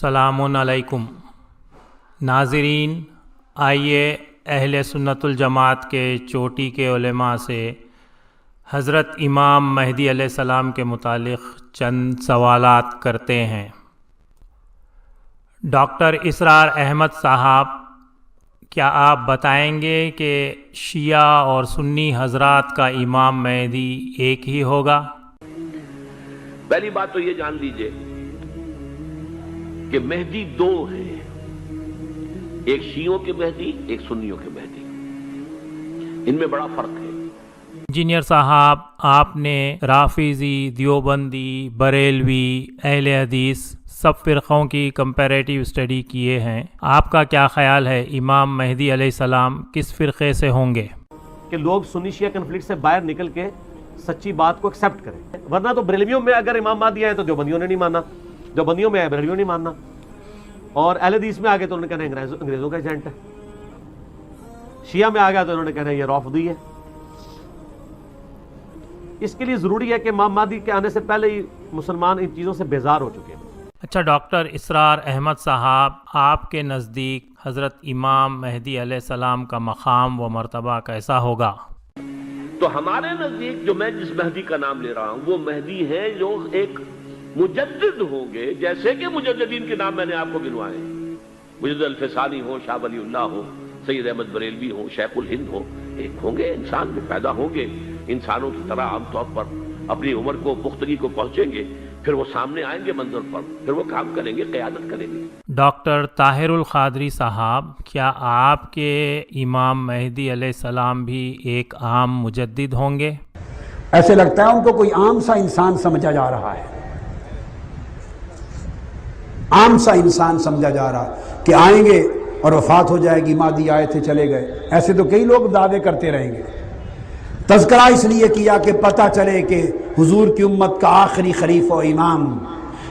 السلام علیکم ناظرین، آئیے اہل سنت الجماعت کے چوٹی کے علماء سے حضرت امام مہدی علیہ السلام کے متعلق چند سوالات کرتے ہیں۔ ڈاکٹر اسرار احمد صاحب، کیا آپ بتائیں گے کہ شیعہ اور سنی حضرات کا امام مہدی ایک ہی ہوگا؟ پہلی بات تو یہ جان لیجئے کہ مہدی دو ہیں، ایک شیعوں کے مہدی، ایک سنیوں کے مہدی، ان میں بڑا فرق ہے۔ انجینئر صاحب، آپ نے رافضی، دیوبندی، بریلوی، اہل حدیث سب فرقوں کی کمپیریٹیو اسٹڈی کیے ہیں، آپ کا کیا خیال ہے امام مہدی علیہ السلام کس فرقے سے ہوں گے؟ کہ لوگ سنی شیعہ کنفلکٹ سے باہر نکل کے سچی بات کو ایکسیپٹ کریں، ورنہ تو بریلویوں میں اگر امام مہدی آئے تو دیوبندیوں نے نہیں ماننا، دیوبندیوں میں آئے بریلویوں نے نہیں ماننا، اور اہل حدیث میں آگے تو انہوں نے کہنا ہے انگریزوں کا ایجنٹ ہے، شیعہ میں آ گیا تو انہوں نے کہنا ہے یہ رافضی ہے۔ اس کے لیے ضروری ہے کہ امام مہدی کے آنے سے پہلے ہی مسلمان ان چیزوں سے بیزار ہو چکے ہیں۔ اچھا ڈاکٹر اسرار احمد صاحب، آپ کے نزدیک حضرت امام مہدی علیہ السلام کا مقام و مرتبہ کیسا ہوگا؟ تو ہمارے نزدیک جو میں جس مہدی کا نام لے رہا ہوں وہ مہدی ہے جو ایک مجدد ہوں گے، جیسے کہ مجددین کے نام میں نے آپ کو گنوائے ہیں، مجدد الفسانی ہو، شاہ ولی اللہ ہو، سید احمد بریلوی ہو، شیخ الہند ہو، ایک ہوں گے انسان جو پیدا ہوں گے انسانوں کی طرح عام طور پر اپنی عمر کو پختگی کو پہنچیں گے، پھر وہ سامنے آئیں گے منظر پر، پھر وہ کام کریں گے، قیادت کریں گے۔ ڈاکٹر طاہر القادری صاحب، کیا آپ کے امام مہدی علیہ السلام بھی ایک عام مجدد ہوں گے؟ ایسے لگتا ہے ان کو کوئی عام سا انسان سمجھا جا رہا ہے، عام سا انسان سمجھا جا رہا ہے کہ آئیں گے اور وفات ہو جائے گی، مہدی آئے تھے چلے گئے، ایسے تو کئی لوگ دعوے کرتے رہیں گے۔ تذکرہ اس لیے کیا کہ پتہ چلے کہ حضور کی امت کا آخری خلیفہ و امام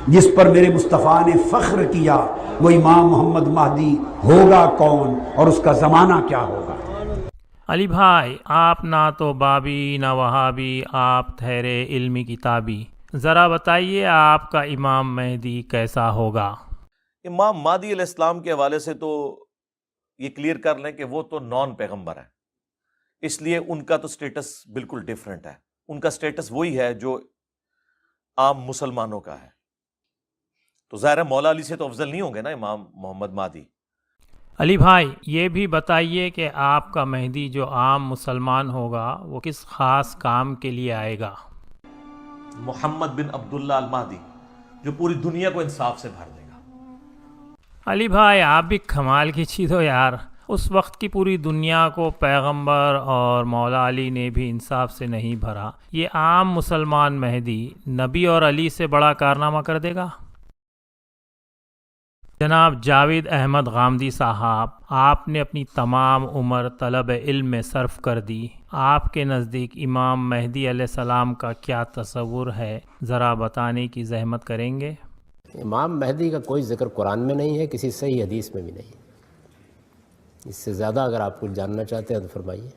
جس پر میرے مصطفیٰ نے فخر کیا وہ امام محمد مہدی ہوگا کون اور اس کا زمانہ کیا ہوگا۔ علی بھائی، آپ نہ تو بابی نہ وہابی، آپ ٹھہرے علمی کتابی، ذرا بتائیے آپ کا امام مہدی کیسا ہوگا؟ امام مہدی علیہ السلام کے حوالے سے تو یہ کلیئر کر لیں کہ وہ تو نان پیغمبر ہے، اس لیے ان کا تو سٹیٹس بالکل ڈیفرنٹ ہے، ان کا سٹیٹس وہی ہے جو عام مسلمانوں کا ہے، تو ظاہر ہے مولا علی سے تو افضل نہیں ہوں گے نا امام محمد مہدی۔ علی بھائی، یہ بھی بتائیے کہ آپ کا مہدی جو عام مسلمان ہوگا وہ کس خاص کام کے لیے آئے گا؟ محمد بن عبداللہ المہدی، جو پوری دنیا کو انصاف سے بھر دے گا۔ علی بھائی، آپ بھی کمال کی چیز ہو یار، اس وقت کی پوری دنیا کو پیغمبر اور مولا علی نے بھی انصاف سے نہیں بھرا، یہ عام مسلمان مہدی نبی اور علی سے بڑا کارنامہ کر دے گا؟ جناب جاوید احمد غامدی صاحب، آپ نے اپنی تمام عمر طلب علم میں صرف کر دی، آپ کے نزدیک امام مہدی علیہ السلام کا کیا تصور ہے، ذرا بتانے کی زحمت کریں گے؟ امام مہدی کا کوئی ذکر قرآن میں نہیں ہے، کسی صحیح حدیث میں بھی نہیں، اس سے زیادہ اگر آپ کچھ جاننا چاہتے ہیں تو فرمائیے۔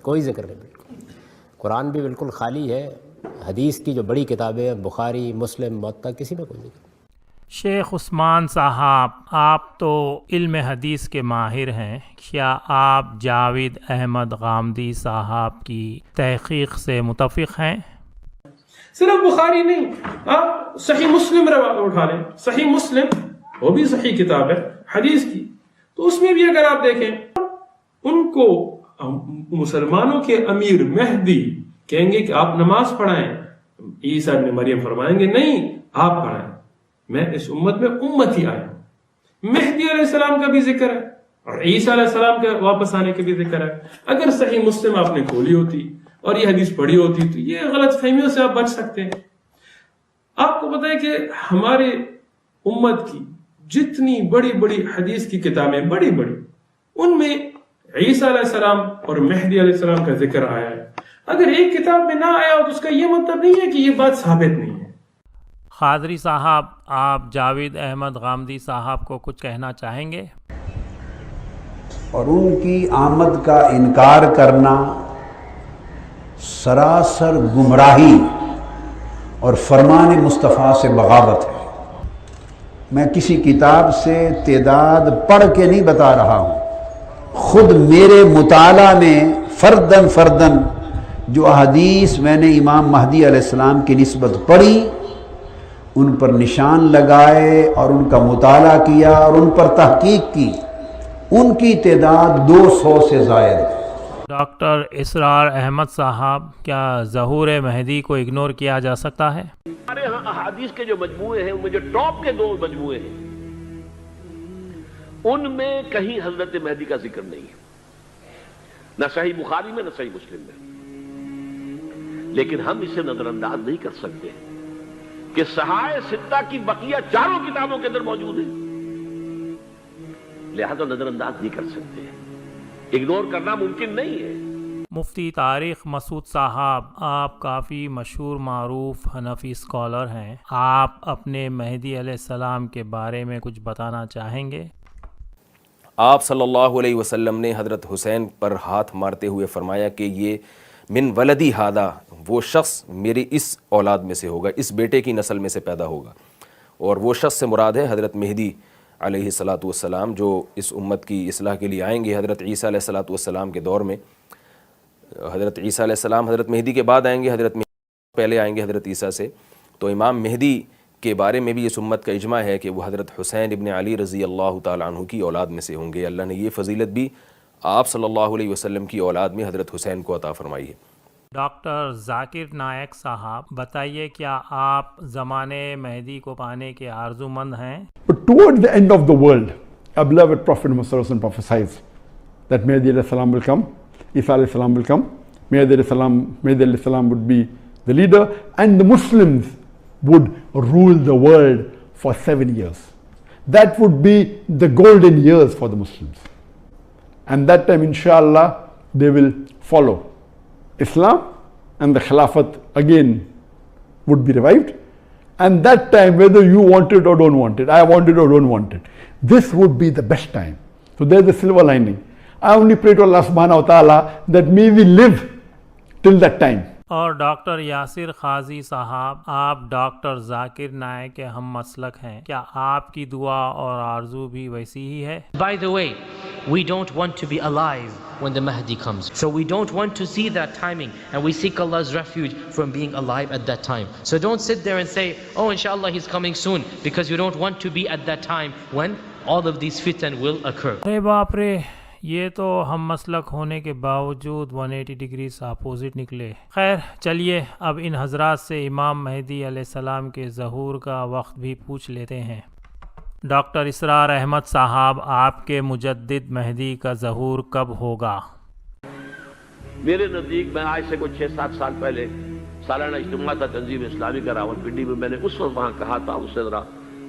کوئی ذکر نہیں، بالکل قرآن بھی بالکل خالی ہے، حدیث کی جو بڑی کتابیں ہیں بخاری، مسلم، موطا، کسی میں کوئی ذکر نہیں۔ شیخ عثمان صاحب، آپ تو علم حدیث کے ماہر ہیں، کیا آپ جاوید احمد غامدی صاحب کی تحقیق سے متفق ہیں؟ صرف بخاری نہیں، آپ صحیح مسلم اٹھا لیں، صحیح مسلم وہ بھی صحیح کتاب ہے حدیث کی، تو اس میں بھی اگر آپ دیکھیں ان کو مسلمانوں کے امیر مہدی کہیں گے کہ آپ نماز پڑھائیں، عیسیٰ ابن مریم فرمائیں گے نہیں آپ پڑھائیں، میں اس امت میں امتی آیا ہوں۔ مہدی علیہ السلام کا بھی ذکر ہے اور عیسیٰ علیہ السلام کے واپس آنے کا بھی ذکر ہے۔ اگر صحیح مسلم آپ نے کھولی ہوتی اور یہ حدیث پڑھی ہوتی تو یہ غلط فہمیوں سے آپ بچ سکتے ہیں۔ آپ کو پتہ ہے کہ ہمارے امت کی جتنی بڑی بڑی حدیث کی کتابیں بڑی بڑی، ان میں عیسیٰ علیہ السلام اور مہدی علیہ السلام کا ذکر آیا ہے، اگر ایک کتاب میں نہ آیا ہو تو اس کا یہ مطلب نہیں ہے کہ یہ بات ثابت نہیں ہے۔ قادری صاحب، آپ جاوید احمد غامدی صاحب کو کچھ کہنا چاہیں گے؟ اور ان کی آمد کا انکار کرنا سراسر گمراہی اور فرمان مصطفیٰ سے بغاوت ہے۔ میں کسی کتاب سے تعداد پڑھ کے نہیں بتا رہا ہوں، خود میرے مطالعہ میں فردن فردن جو احادیث میں نے امام مہدی علیہ السلام کی نسبت پڑھی، ان پر نشان لگائے اور ان کا مطالعہ کیا اور ان پر تحقیق کی، ان کی تعداد 200 سے زائد ہے۔ ڈاکٹر اسرار احمد صاحب، کیا ظہور مہدی کو اگنور کیا جا سکتا ہے؟ ہمارے ہاں احادیث کے جو مجموعے ہیں، ان میں جو ٹاپ کے 2 مجموعے ہیں، ان میں کہیں حضرت مہدی کا ذکر نہیں ہے، نہ صحیح بخاری میں نہ صحیح مسلم میں۔ لیکن ہم اسے نظر انداز نہیں کر سکتے کہ صحائح ستہ کی بقیہ 4 کتابوں کے اندر موجود ہے، لہذا نظر انداز نہیں کر سکتے، اگنور کرنا ممکن نہیں ہے۔ مفتی طارق مسعود صاحب، آپ کافی مشہور معروف حنفی اسکالر ہیں، آپ اپنے مہدی علیہ السلام کے بارے میں کچھ بتانا چاہیں گے؟ آپ صلی اللہ علیہ وسلم نے حضرت حسین پر ہاتھ مارتے ہوئے فرمایا کہ یہ من ولدی ہادہ، وہ شخص میری اس اولاد میں سے ہوگا، اس بیٹے کی نسل میں سے پیدا ہوگا، اور وہ شخص سے مراد ہے حضرت مہدی علیہ السلام، جو اس امت کی اصلاح کے لیے آئیں گے۔ حضرت عیسیٰ علیہ السلام کے دور میں حضرت عیسیٰ علیہ السلام حضرت مہدی کے بعد آئیں گے، حضرت مہدی پہلے آئیں گے حضرت عیسیٰ سے، تو امام مہدی کے بارے میں بھی اس امت کا اجماع ہے کہ وہ حضرت حسین ابن علی رضی اللہ تعالیٰ عنہ کی اولاد میں سے ہوں گے۔ اللہ نے یہ فضیلت بھی آپ صلی اللہ علیہ وسلم کی اولاد میں حضرت حسین کو عطا فرمائی ہے۔ ڈاکٹر ذاکر نائک صاحب، بتائیے کیا آپ زمانے مہدی کو پانے کے آرزو مند ہیں؟ But towards the end of the world, our beloved Prophet Muhammad prophesies that Mahdi alayhi salam will come, Isa alayhi salam will come, Mahdi alayhi salam would be the leader, and the Muslims would rule the world for 7 years. That would be the golden years for the Muslims. And that time, inshallah, they will follow Islam, and the Khilafat again would be revived. And that time, whether you want it or don't want it, I want it or don't want it, this would be the best time. So there's the silver lining. I only pray to Allah subhanahu wa ta'ala that may we live till that time. اور doctor Yasir قاضی صاحب، آپ doctor Zakir Naik کے ہم مسلک ہیں، کیا آپ کی دعا اور آرزو بھی ویسی ہی ہے؟ By the way, we don't want to be alive when the Mahdi comes. So we don't want to see that timing, and we seek Allah's refuge from being alive at that time. So don't sit there and say, oh, inshallah he's coming soon, because you don't want to be at that time when all of these fitan will occur. ارے باپ رے، یہ تو ہم مسلک ہونے کے باوجود 180 degree سے اپوزٹ نکلے۔ خیر چلیے، اب ان حضرات سے امام مہدی علیہ السلام کے ظہور کا وقت بھی پوچھ لیتے ہیں۔ ڈاکٹر اسرار احمد صاحب، آپ کے مجدد مہدی کا ظہور کب ہوگا؟ میرے نزدیک، میں آج سے کوئی 6-7 سال پہلے سالانہ اجتماع تھا تنظیم اسلامی کا راولپنڈی میں، میں نے اس وقت وہاں کہا تھا، اس سے ذرا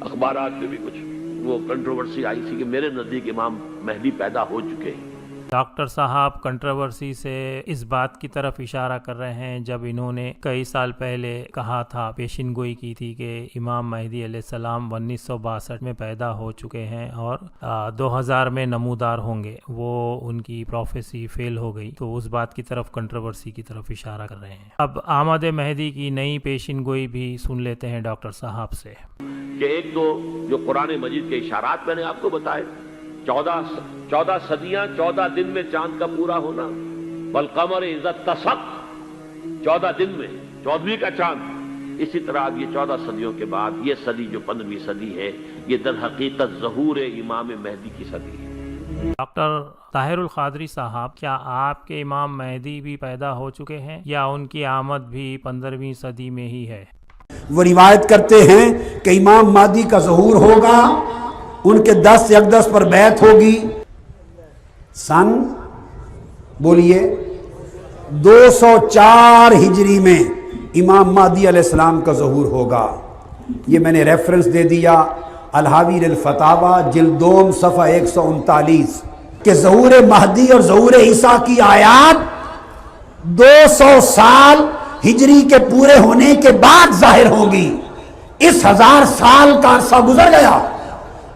اخبارات میں بھی کچھ وہ کنٹروورسی آئی تھی کہ میرے نزدیک امام مہدی پیدا ہو چکے ہیں۔ ڈاکٹر صاحب کنٹروورسی سے اس بات کی طرف اشارہ کر رہے ہیں جب انہوں نے کئی سال پہلے کہا تھا، پیشین گوئی کی تھی کہ امام مہدی علیہ السلام 1962 میں پیدا ہو چکے ہیں اور 2000 میں نمودار ہوں گے، وہ ان کی پروفیسی فیل ہو گئی، تو اس بات کی طرف کنٹروورسی کی طرف اشارہ کر رہے ہیں۔ اب آمد مہدی کی نئی پیشین گوئی بھی سن لیتے ہیں ڈاکٹر صاحب سے کہ 1-2 جو قرآن مجید کے اشارات میں نے آپ کو بتائے، 14 صدیاں 14 دن میں چاند کا پورا ہونا، والقمر اذا اتسق، 14 دن میں 14ویں کا چاند۔ اسی طرح اب یہ 14 صدیوں کے بعد یہ صدی جو 15ویں صدی ہے، یہ در حقیقت ظہور امام مہدی کی صدی ہے۔ ڈاکٹر طاہر القادری صاحب، کیا آپ کے امام مہدی بھی پیدا ہو چکے ہیں یا ان کی آمد بھی 15ویں صدی میں ہی ہے؟ وہ روایت کرتے ہیں کہ امام مہدی کا ظہور ہوگا، ان کے 10 اقدس پر بیعت ہوگی، سن بولیے 204 ہجری میں امام مہدی علیہ السلام کا ظہور ہوگا۔ یہ میں نے ریفرنس دے دیا الحاوی للفتاوی جلد 2 صفحہ 139 کہ ظہور مہدی اور ظہور عیسیٰ کی آیات 200 سال ہجری کے پورے ہونے کے بعد ظاہر ہوگی۔ اس 1000 سال کا عرصہ گزر گیا،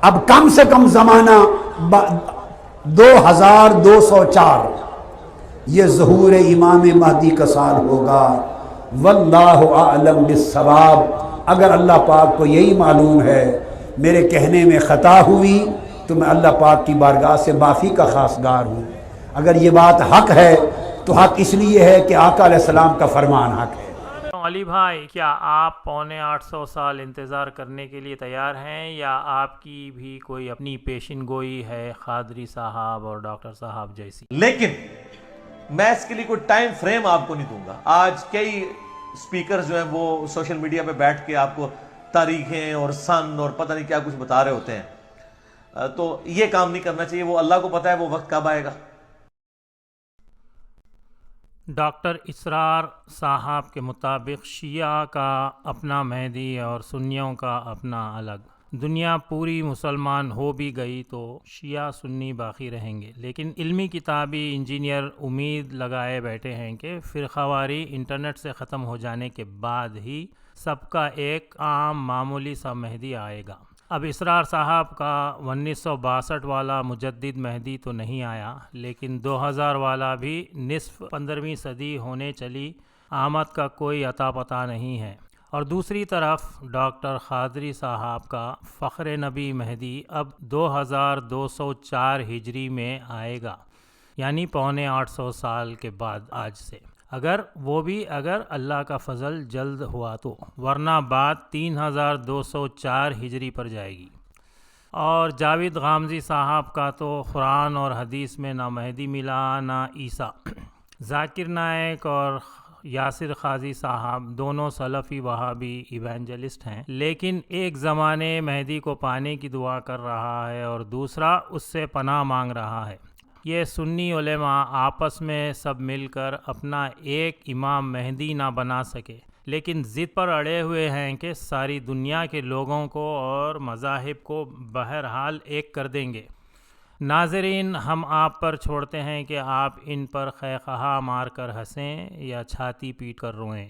اب کم سے کم زمانہ 2204 یہ ظہور امام مہدی کا سال ہوگا۔ واللہ اعلم بالصواب۔ اگر اللہ پاک کو یہی معلوم ہے میرے کہنے میں خطا ہوئی تو میں اللہ پاک کی بارگاہ سے معافی کا خواستگار ہوں. اگر یہ بات حق ہے تو حق اس لیے ہے کہ آقا علیہ السلام کا فرمان حق ہے. علی بھائی، کیا آپ 750 سال انتظار کرنے کے لیے تیار ہیں، یا آپ کی بھی کوئی اپنی پیشن گوئی ہے قادری صاحب اور ڈاکٹر صاحب جیسی؟ لیکن میں اس کے لیے کوئی ٹائم فریم آپ کو نہیں دوں گا. آج کئی سپیکر جو ہیں وہ سوشل میڈیا پہ بیٹھ کے آپ کو تاریخیں اور سن اور پتہ نہیں کیا کچھ بتا رہے ہوتے ہیں، تو یہ کام نہیں کرنا چاہیے. وہ اللہ کو پتہ ہے وہ وقت کب آئے گا. ڈاکٹر اسرار صاحب کے مطابق شیعہ کا اپنا مہدی اور سنیوں کا اپنا الگ. دنیا پوری مسلمان ہو بھی گئی تو شیعہ سنی باقی رہیں گے، لیکن علمی کتابی انجینئر امید لگائے بیٹھے ہیں کہ فرقہ واری انٹرنیٹ سے ختم ہو جانے کے بعد ہی سب کا ایک عام معمولی سا مہدی آئے گا. اب اسرار صاحب کا 1962 والا مجدد مہدی تو نہیں آیا، لیکن 2000 والا بھی نصف 15ویں صدی ہونے چلی، آمد کا کوئی عطا پتہ نہیں ہے. اور دوسری طرف ڈاکٹر قادری صاحب کا فخر نبی مہدی اب 2204 ہجری میں آئے گا، یعنی 850 سال کے بعد آج سے، اگر اللہ کا فضل جلد ہوا تو، ورنہ بات 3204 ہجری پر جائے گی. اور جاوید غامزی صاحب کا تو قرآن اور حدیث میں نہ مہدی ملا نہ عیسیٰ. ذاکر نائک اور یاسر قاضی صاحب دونوں سلفی وہابی ایوانجلسٹ ہیں، لیکن ایک زمانے مہدی کو پانے کی دعا کر رہا ہے اور دوسرا اس سے پناہ مانگ رہا ہے. یہ سنی علماء آپس میں سب مل کر اپنا ایک امام مہدی نہ بنا سکے، لیکن ضد پر اڑے ہوئے ہیں کہ ساری دنیا کے لوگوں کو اور مذاہب کو بہرحال ایک کر دیں گے. ناظرین، ہم آپ پر چھوڑتے ہیں کہ آپ ان پر خیخہا مار کر ہنسیں یا چھاتی پیٹ کر روئیں.